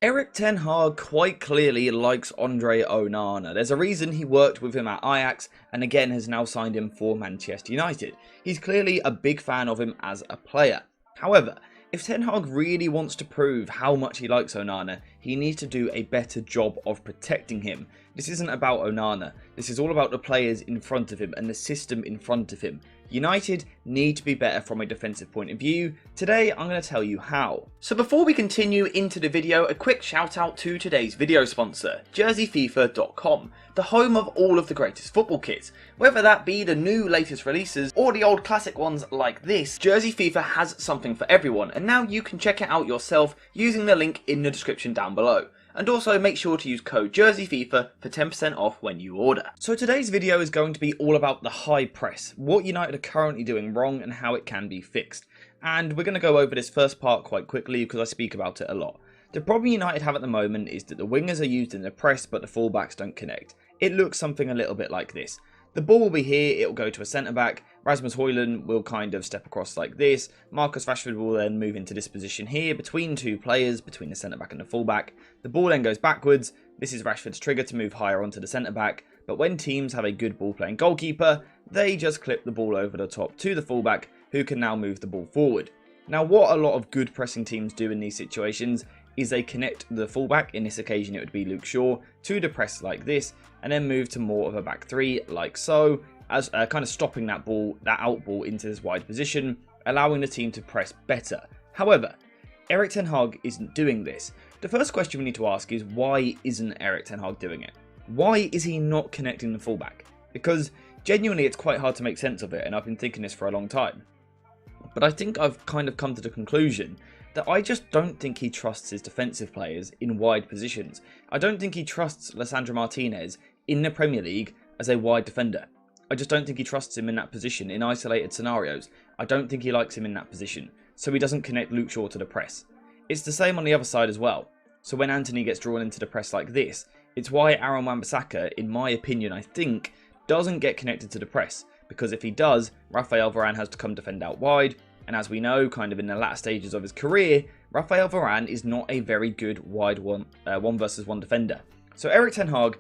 Erik ten Hag quite clearly likes Andre Onana. There's a reason he worked with him at Ajax and again has now signed him for Manchester United. He's clearly a big fan of him as a player. However, if Ten Hag really wants to prove how much he likes Onana, he needs to do a better job of protecting him. This isn't about Onana, this is all about the players in front of him and the system in front of him. United need to be better from a defensive point of view. Today I'm going to tell you how. So before we continue into the video, a quick shout out to today's video sponsor, JerseyFIFA.com, the home of all of the greatest football kits. Whether that be the new latest releases or the old classic ones like this, Jersey FIFA has something for everyone, and now you can check it out yourself using the link in the description down below. And also make sure to use code JerseyFIFA for 10% off when you order. So today's video is going to be all about the high press, what United are currently doing wrong and how it can be fixed. And we're going to go over this first part quite quickly because I speak about it a lot. The problem United have at the moment is that the wingers are used in the press but the fullbacks don't connect. It looks something a little bit like this. The ball will be here, it will go to a centre-back, Rasmus Højlund will kind of step across like this, Marcus Rashford will then move into this position here between two players, between the centre-back and the full-back. The ball then goes backwards, this is Rashford's trigger to move higher onto the centre-back, but when teams have a good ball-playing goalkeeper, they just clip the ball over the top to the full-back, who can now move the ball forward. Now what a lot of good pressing teams do in these situations is they connect the fullback, in this occasion it would be Luke Shaw, to the press like this, and then move to more of a back three like so, as kind of stopping that out ball into this wide position, allowing the team to press better. However, Erik ten Hag isn't doing this. The first question we need to ask is, why isn't Erik ten Hag doing it? Why is he not connecting the fullback? Because genuinely it's quite hard to make sense of it, and I've been thinking this for a long time. But I think I've kind of come to the conclusion that I just don't think he trusts his defensive players in wide positions. I don't think he trusts Lisandro Martinez in the Premier League as a wide defender. I just don't think he trusts him in that position in isolated scenarios. I don't think he likes him in that position, so he doesn't connect Luke Shaw to the press. It's the same on the other side as well. So when Antony gets drawn into the press like this, it's why Aaron Wan-Bissaka, in my opinion, I think, doesn't get connected to the press. Because if he does, Raphael Varane has to come defend out wide, and as we know, kind of in the latter stages of his career, Raphael Varane is not a very good wide one versus one defender. So Erik ten Hag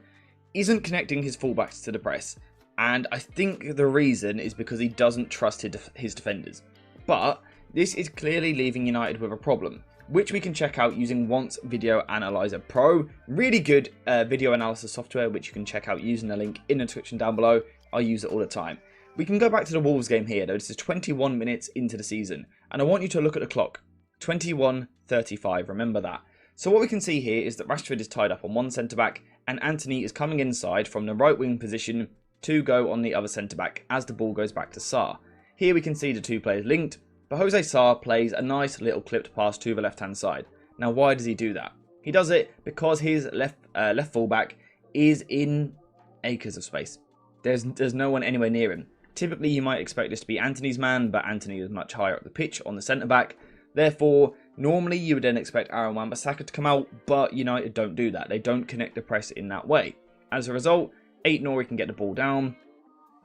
isn't connecting his fullbacks to the press, and I think the reason is because he doesn't trust his defenders. But this is clearly leaving United with a problem, which we can check out using Once Video Analyzer Pro. Really good video analysis software, which you can check out using the link in the description down below. I use it all the time. We can go back to the Wolves game here though. This is 21 minutes into the season, and I want you to look at the clock. 21:35, remember that. So what we can see here is that Rashford is tied up on one centre-back, and Antony is coming inside from the right wing position to go on the other centre-back as the ball goes back to Sarr. Here we can see the two players linked, but Jose Sarr plays a nice little clipped pass to the left-hand side. Now why does he do that? He does it because his left full-back is in acres of space. There's no one anywhere near him. Typically, you might expect this to be Antony's man, but Antony is much higher up the pitch on the centre-back. Therefore, normally you would then expect Aaron Wan-Bissaka to come out, but United don't do that. They don't connect the press in that way. As a result, Aït-Nouri can get the ball down,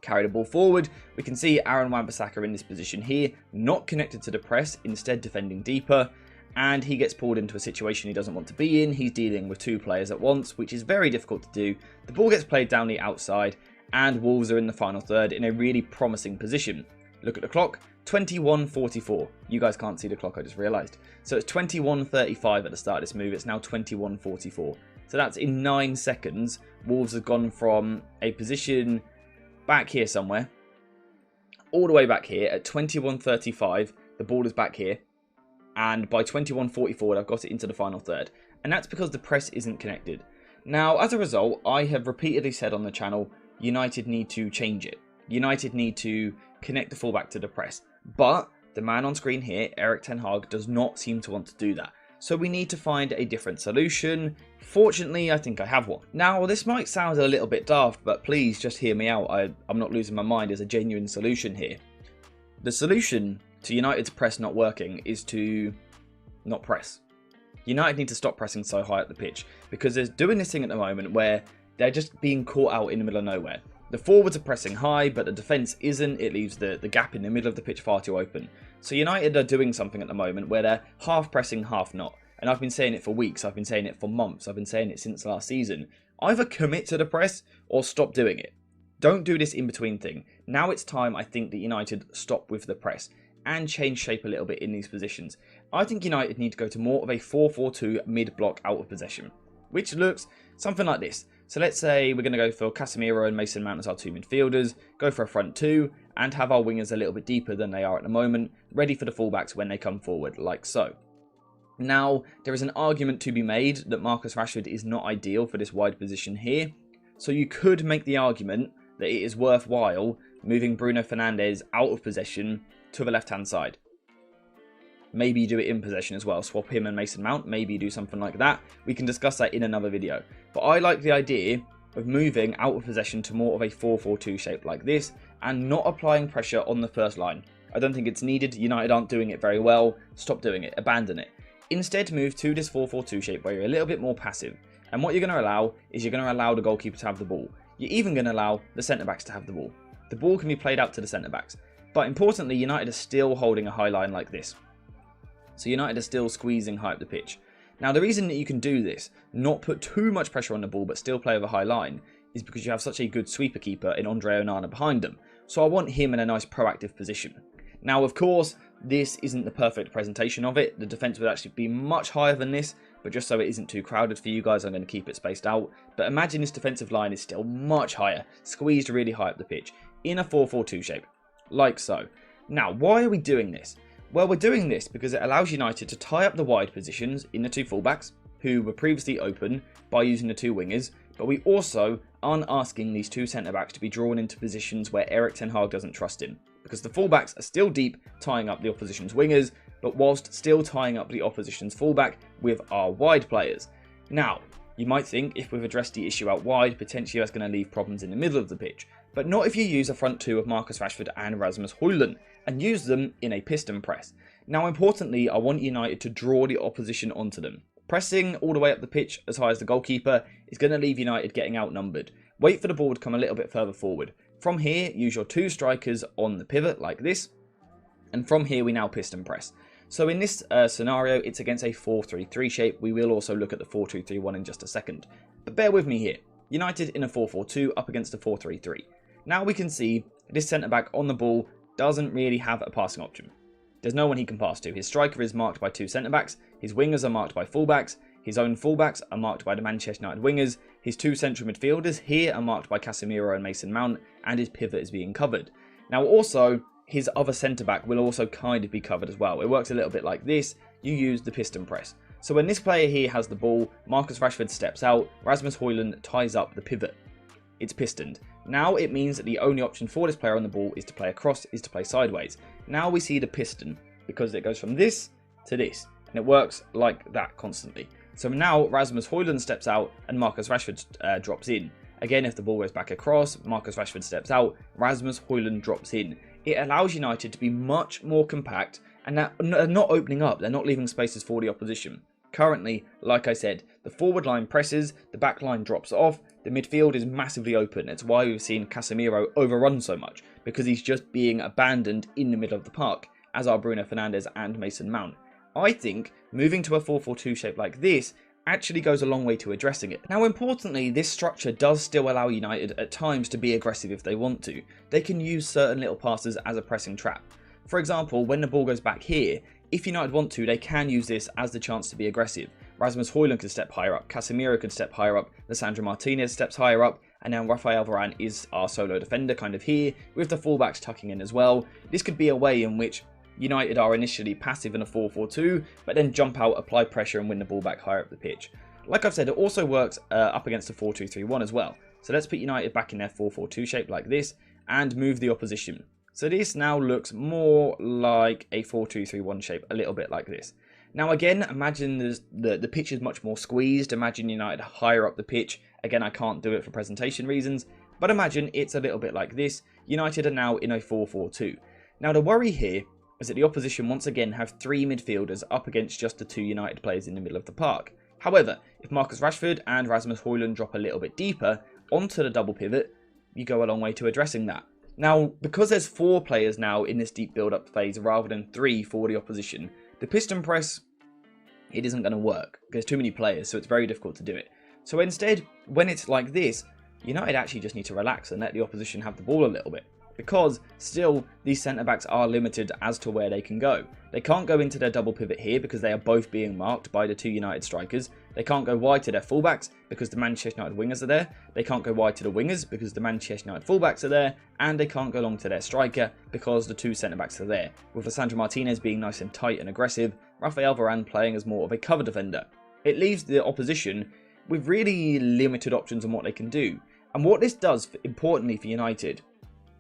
carry the ball forward. We can see Aaron Wan-Bissaka in this position here, not connected to the press, instead defending deeper, and he gets pulled into a situation he doesn't want to be in. He's dealing with two players at once, which is very difficult to do. The ball gets played down the outside, and Wolves are in the final third in a really promising position. Look at the clock, 21:44. You guys can't see the clock, I just realised. So it's 21:35 at the start of this move, it's now 21:44. So that's in 9 seconds, Wolves have gone from a position back here somewhere, all the way back here at 21:35, the ball is back here, and by 21:44 I've got it into the final third. And that's because the press isn't connected. Now, as a result, I have repeatedly said on the channel, United need to change it. United need to connect the fullback to the press. But the man on screen here, Erik ten Hag, does not seem to want to do that. So we need to find a different solution. Fortunately, I think I have one. Now, this might sound a little bit daft, but please just hear me out. I'm not losing my mind. There's a genuine solution here. The solution to United's press not working is to not press. United need to stop pressing so high up the pitch, because they're doing this thing at the moment where they're just being caught out in the middle of nowhere. The forwards are pressing high, but the defence isn't. It leaves the gap in the middle of the pitch far too open. So United are doing something at the moment where they're half pressing, half not. and I've been saying it for weeks, I've been saying it for months, I've been saying it since last season, either commit to the press or stop doing it. Don't do this in-between thing. Now it's time, I think, that United stop with the press and change shape a little bit in these positions. I think United need to go to more of a 4-4-2 mid-block out of possession, which looks something like this. So let's say we're going to go for Casemiro and Mason Mount as our two midfielders, go for a front two, and have our wingers a little bit deeper than they are at the moment, ready for the fullbacks when they come forward, like so. Now, there is an argument to be made that Marcus Rashford is not ideal for this wide position here, so you could make the argument that it is worthwhile moving Bruno Fernandes out of possession to the left-hand side. Maybe you do it in possession as well. Swap him and Mason Mount. Maybe you do something like that. We can discuss that in another video. But I like the idea of moving out of possession to more of a 4-4-2 shape like this and not applying pressure on the first line. I don't think it's needed. United aren't doing it very well. Stop doing it. Abandon it. Instead, move to this 4-4-2 shape where you're a little bit more passive. And what you're going to allow is you're going to allow the goalkeeper to have the ball. You're even going to allow the centre-backs to have the ball. The ball can be played out to the centre-backs. But importantly, United are still holding a high line like this. So United are still squeezing high up the pitch. Now the reason that you can do this, not put too much pressure on the ball but still play over high line, is because you have such a good sweeper keeper in Andre Onana behind them. So I want him in a nice proactive position. Now of course, this isn't the perfect presentation of it. The defence would actually be much higher than this, but just so it isn't too crowded for you guys, I'm going to keep it spaced out. But imagine this defensive line is still much higher, squeezed really high up the pitch, in a 4-4-2 shape, like so. Now, why are we doing this? Well, we're doing this because it allows United to tie up the wide positions in the two fullbacks, who were previously open by using the two wingers, but we also aren't asking these two centre-backs to be drawn into positions where Erik ten Hag doesn't trust him, because the fullbacks are still deep, tying up the opposition's wingers, but whilst still tying up the opposition's fullback with our wide players. Now, you might think if we've addressed the issue out wide, potentially that's going to leave problems in the middle of the pitch, but not if you use a front two of Marcus Rashford and Rasmus Højlund, and use them in a piston press. Now importantly, I want United to draw the opposition onto them. Pressing all the way up the pitch as high as the goalkeeper is going to leave United getting outnumbered. Wait for the ball to come a little bit further forward. From here, use your two strikers on the pivot like this, and from here we now piston press. So in this scenario, it's against a 4-3-3 shape. We will also look at the 4-2-3-1 in just a second. But bear with me here. United in a 4-4-2 up against a 4-3-3. Now we can see this centre-back on the ball doesn't really have a passing option. There's no one he can pass to. His striker is marked by two centre-backs, his wingers are marked by full-backs, his own full-backs are marked by the Manchester United wingers, his two central midfielders here are marked by Casemiro and Mason Mount, and his pivot is being covered. Now also, his other centre-back will also kind of be covered as well. It works a little bit like this. You use the piston press. So when this player here has the ball, Marcus Rashford steps out, Rasmus Højlund ties up the pivot. It's pistoned. Now it means that the only option for this player on the ball is to play across, is to play sideways. Now we see the piston, because it goes from this to this, and it works like that constantly. So now Rasmus Højlund steps out and Marcus Rashford drops in. Again, if the ball goes back across, Marcus Rashford steps out, Rasmus Højlund drops in. It allows United to be much more compact and not opening up, they're not leaving spaces for the opposition. Currently, like I said, the forward line presses, the back line drops off, the midfield is massively open. It's why we've seen Casemiro overrun so much, because he's just being abandoned in the middle of the park, as are Bruno Fernandes and Mason Mount. I think moving to a 4-4-2 shape like this actually goes a long way to addressing it. Now importantly, this structure does still allow United at times to be aggressive if they want to. They can use certain little passes as a pressing trap. For example, when the ball goes back here, if United want to, they can use this as the chance to be aggressive. Rasmus Højlund could step higher up, Casemiro could step higher up, Lisandro Martinez steps higher up, and now Rafael Varane is our solo defender kind of here, with the fullbacks tucking in as well. This could be a way in which United are initially passive in a 4-4-2, but then jump out, apply pressure and win the ball back higher up the pitch. Like I've said, it also works up against a 4-2-3-1 as well. So let's put United back in their 4-4-2 shape like this, and move the opposition. So this now looks more like a 4-2-3-1 shape, a little bit like this. Now again, imagine the pitch is much more squeezed. Imagine United higher up the pitch. Again, I can't do it for presentation reasons, but imagine it's a little bit like this. United are now in a 4-4-2. Now the worry here is that the opposition once again have three midfielders up against just the two United players in the middle of the park. However, if Marcus Rashford and Rasmus Højlund drop a little bit deeper onto the double pivot, you go a long way to addressing that. Now, because there's four players now in this deep build-up phase rather than three for the opposition, the piston press it isn't going to work. There's too many players, so it's very difficult to do it. So instead, when it's like this, United actually just need to relax and let the opposition have the ball a little bit. Because still, these centre-backs are limited as to where they can go. They can't go into their double pivot here because they are both being marked by the two United strikers. They can't go wide to their fullbacks because the Manchester United wingers are there. They can't go wide to the wingers because the Manchester United fullbacks are there. And they can't go long to their striker because the two centre-backs are there. With Lisandro Martinez being nice and tight and aggressive, Rafael Varane playing as more of a cover defender. It leaves the opposition with really limited options on what they can do. And what this does, importantly for United,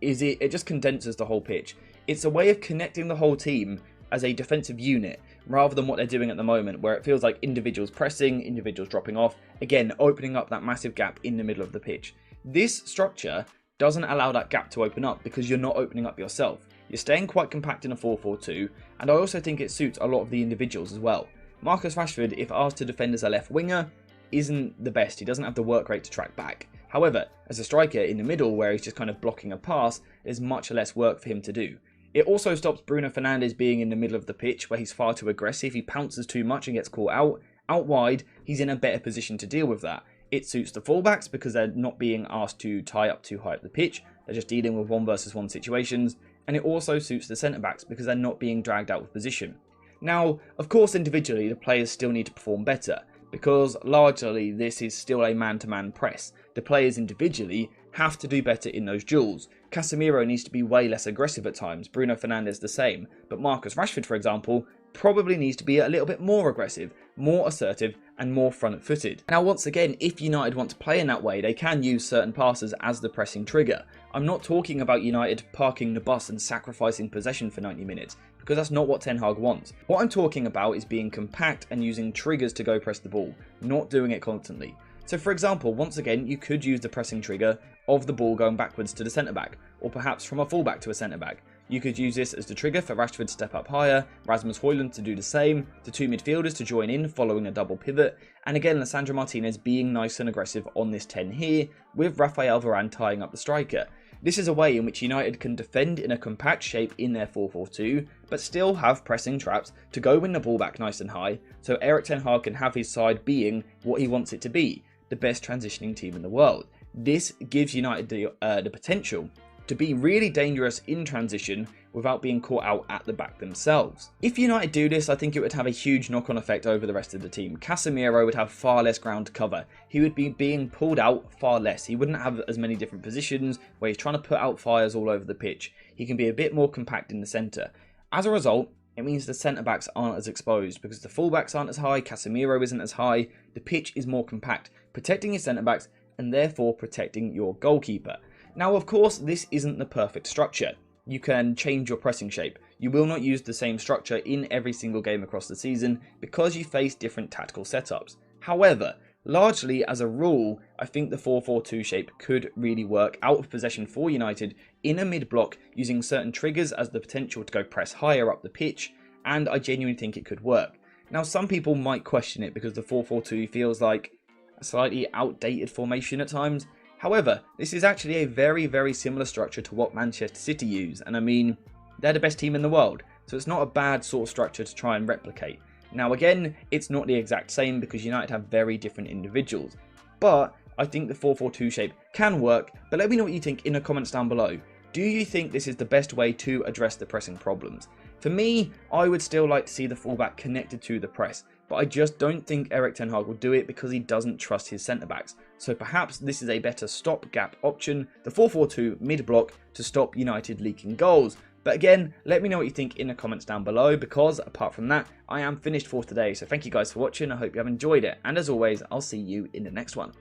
is it just condenses the whole pitch. It's a way of connecting the whole team as a defensive unit, rather than what they're doing at the moment, where it feels like individuals pressing, individuals dropping off, again, opening up that massive gap in the middle of the pitch. This structure doesn't allow that gap to open up because you're not opening up yourself. You're staying quite compact in a 4-4-2, and I also think it suits a lot of the individuals as well. Marcus Rashford, if asked to defend as a left winger, isn't the best. He doesn't have the work rate to track back. However, as a striker in the middle where he's just kind of blocking a pass, there's much less work for him to do. It also stops Bruno Fernandes being in the middle of the pitch where he's far too aggressive. He pounces too much and gets caught out. Out wide, he's in a better position to deal with that. It suits the fullbacks because they're not being asked to tie up too high up the pitch. They're just dealing with 1-versus-1 situations. And it also suits the centre-backs because they're not being dragged out of position. Now, of course, individually, the players still need to perform better, because largely this is still a man-to-man press. The players individually have to do better in those duels. Casemiro needs to be way less aggressive at times, Bruno Fernandes the same, but Marcus Rashford, for example, probably needs to be a little bit more aggressive, more assertive, and more front-footed. Now, once again, if United want to play in that way, they can use certain passes as the pressing trigger. I'm not talking about United parking the bus and sacrificing possession for 90 minutes, because that's not what Ten Hag wants. What I'm talking about is being compact and using triggers to go press the ball, not doing it constantly. So for example, once again, you could use the pressing trigger of the ball going backwards to the centre-back, or perhaps from a full-back to a centre-back. You could use this as the trigger for Rashford to step up higher, Rasmus Højlund to do the same, the two midfielders to join in following a double pivot, and again Lisandro Martinez being nice and aggressive on this 10 here, with Rafael Varane tying up the striker. This is a way in which United can defend in a compact shape in their 4-4-2, but still have pressing traps to go win the ball back nice and high, so Erik ten Hag can have his side being what he wants it to be, the best transitioning team in the world. This gives United the potential to be really dangerous in transition without being caught out at the back themselves. If United do this, I think it would have a huge knock-on effect over the rest of the team. Casemiro would have far less ground to cover. He would be being pulled out far less. He wouldn't have as many different positions where he's trying to put out fires all over the pitch. He can be a bit more compact in the centre. As a result, it means the centre-backs aren't as exposed because the full-backs aren't as high, Casemiro isn't as high, the pitch is more compact, protecting your centre-backs and therefore protecting your goalkeeper. Now, of course, this isn't the perfect structure. You can change your pressing shape. You will not use the same structure in every single game across the season because you face different tactical setups. However, largely as a rule, I think the 4-4-2 shape could really work out of possession for United in a mid-block using certain triggers as the potential to go press higher up the pitch, and I genuinely think it could work. Now, some people might question it because the 4-4-2 feels like a slightly outdated formation at times. However, this is actually a very, very similar structure to what Manchester City use, and I mean, they're the best team in the world, so it's not a bad sort of structure to try and replicate. Now again, it's not the exact same because United have very different individuals, but I think the 4-4-2 shape can work, but let me know what you think in the comments down below. Do you think this is the best way to address the pressing problems? For me, I would still like to see the fullback connected to the press, but I just don't think Erik ten Hag will do it because he doesn't trust his centre-backs. So perhaps this is a better stop-gap option, the 4-4-2 mid-block to stop United leaking goals. But again, let me know what you think in the comments down below, because apart from that, I am finished for today. So thank you guys for watching, I hope you have enjoyed it, and as always, I'll see you in the next one.